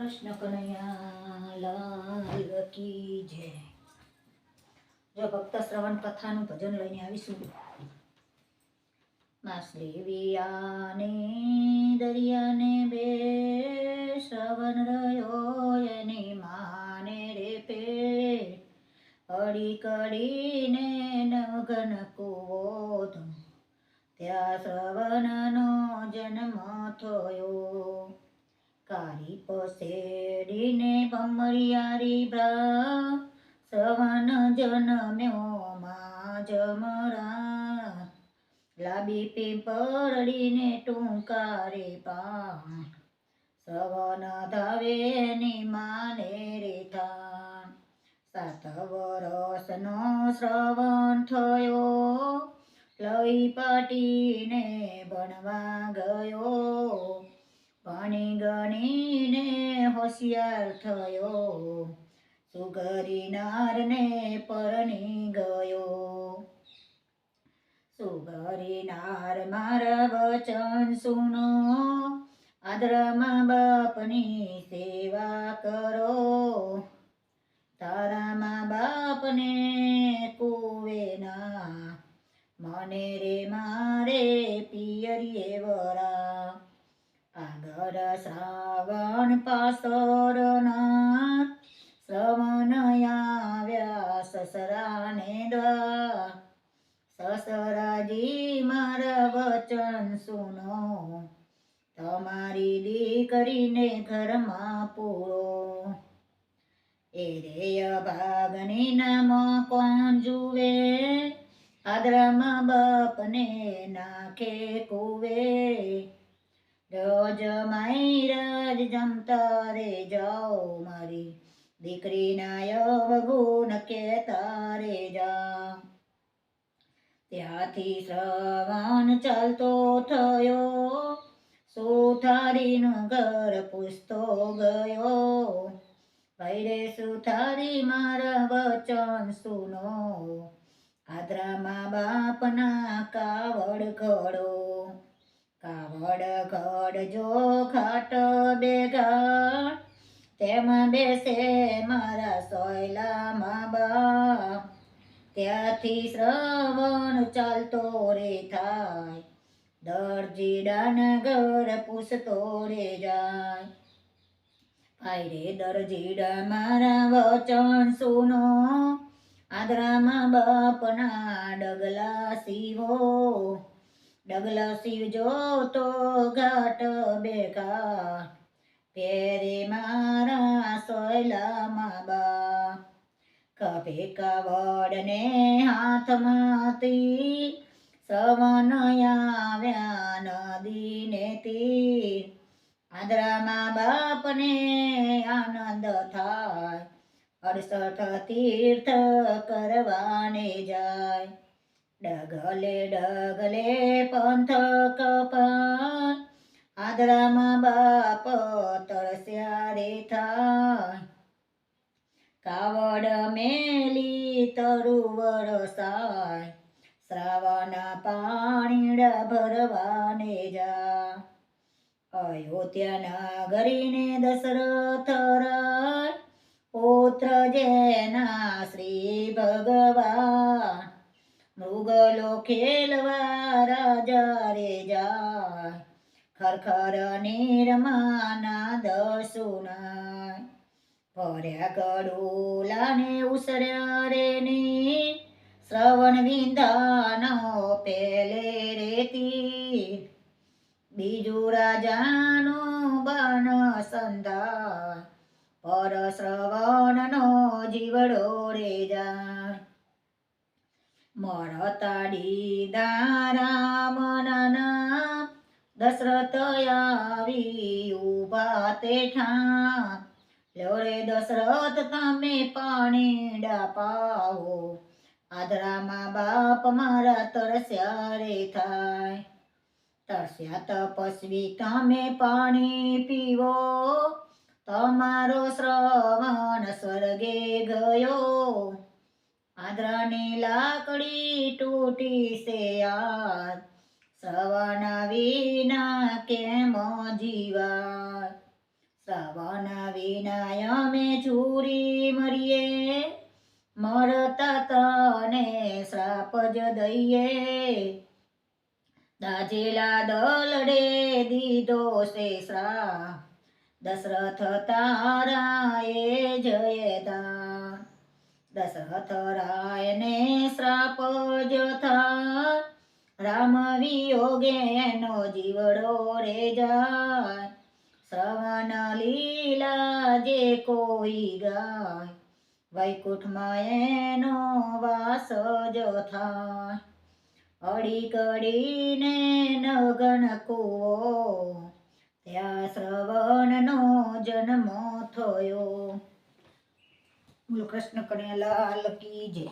કૃષ્ણ કનૈયા લાલ કી જય. જો ભક્ત શ્રવણ કથાનું ભજન લઈને આવીશું. માસલી વિયાને દરિયાને બે શ્રવણ રહ્યો એની માને રે પે અડી કડીને નગન કૂવો ત્યાં શ્રવણનો જન્મ થયો. કારી પસેડીને ભમરિયારી બ્રા શ્રવણ જન્મ્યો માં જમરા. લાબી પીપળડીને ટૂંકારે પાન શ્રવણ ધાવે ની માને રે થાન. 7 વરસનો શ્રવણ થયો લઈ પાટીને ભણવા ગયો. ભણી ગણીને હોશિયાર થયો સુગરી નારને પરણી ગયો. સુગરી નાર મારા વચન સુનો આદરમાં બાપની સેવા કરો. તારા મા બાપને કુવે ના મને રે મારે પિયરીએ વરા. આગળ શ્રાવણ પાસરનાથ શ્રવણ આવ્યા સસરાને દ્વાર. સસરાજી મારા વચન સુનો તમારી દીકરીને ઘરમાં પૂરો. એ રે ભાગની નામ કોણ જુએ આદરામાં બાપને નાખે કુવે. રોજ માયરાજ જમતા રે જાઓ મારી દીકરીના અવગુણ કેતા રે જા. ત્યાંથી શ્રવણ ચાલતો થયો સુથારીનું ઘર પૂછતો ગયો. ભાઈ સુથારી મારા વચન સુનો આદરામાં બાપના કાવડ ઘડો. કાવડ ઘડજો ખાટ બેગાડ તેમાં બેસે મારા સોયલામાં બાપ. ત્યાંથી શ્રવણ ચાલતો રે થાય દરજીડાના ઘર પૂછતો રે જાય. ભાઈ રે દરજીડા મારા વચન સુનો આદરામાં બાપના ડગલા સીવો. ડગલા સીવજો તો ઘાટ બેકાર પેરે મારા સોયલામાં બા. ખભે કાવડને હાથમાંથી શ્રવણ આવ્યા નદીને તીર. આદરામાં બાપને આનંદ થાય 68 તીર્થ કરવાને જાય. ડગલે ડગલે પંથક પાર આદરામાં બાપ તરસ્યા રે થાય. કાવડ મેલી તરુવર સાય શ્રાવણ પાણીડા ભરવાને જા. અયોધ્યા નગરીને દશરથ રાય પુત્ર જેના શ્રી ભગવાન. મૃગલો ખેલવા રાજા રે જાય ખરખર નિરમાના દસુનાય. ભર્યા કડુલાને ઉસર્યા રે ની શ્રવણ વિંધાનો પેલે રેતી. બીજું રાજાનું બન સંધાય પર શ્રવણનો જીવડો રે જાય. મળતાડી રામના નામ દશરથ આવી ઉભા તે ઠામ. લ્યો રે દશરથ તમે પાણીડા પાવો આદરામાં બાપ મારા તરસ્યા રે થાય. તરસ્યા તપસ્વી તમે પાણી પીવો તમારો શ્રવણ સ્વર્ગે ગયો. આદરાની લાકડી તૂટી સે યાર શ્રવણ વિના કેમ જીવાય. શ્રવણ એના વિના અમે ચૂરી મરીએ, મરતા તને શ્રાપ જ દઈએ. દાજેલા દલડે દીધો છે શ્રાપ, દશરથ તારા એ જયદાન. દશરથ રાયને શ્રાપ જ થાય, રામ વિયોગે એનો જીવડો રે જાય. શ્રવણ લીલા જે કોઈ ગાય, વૈકુંઠમાં એનો વાસ જ થાય. અડી કડીને નગન કૂવો, ત્યાં શ્રવણનો જન્મ થયો. બોલો કૃષ્ણ કનૈયા લાલ કી જય.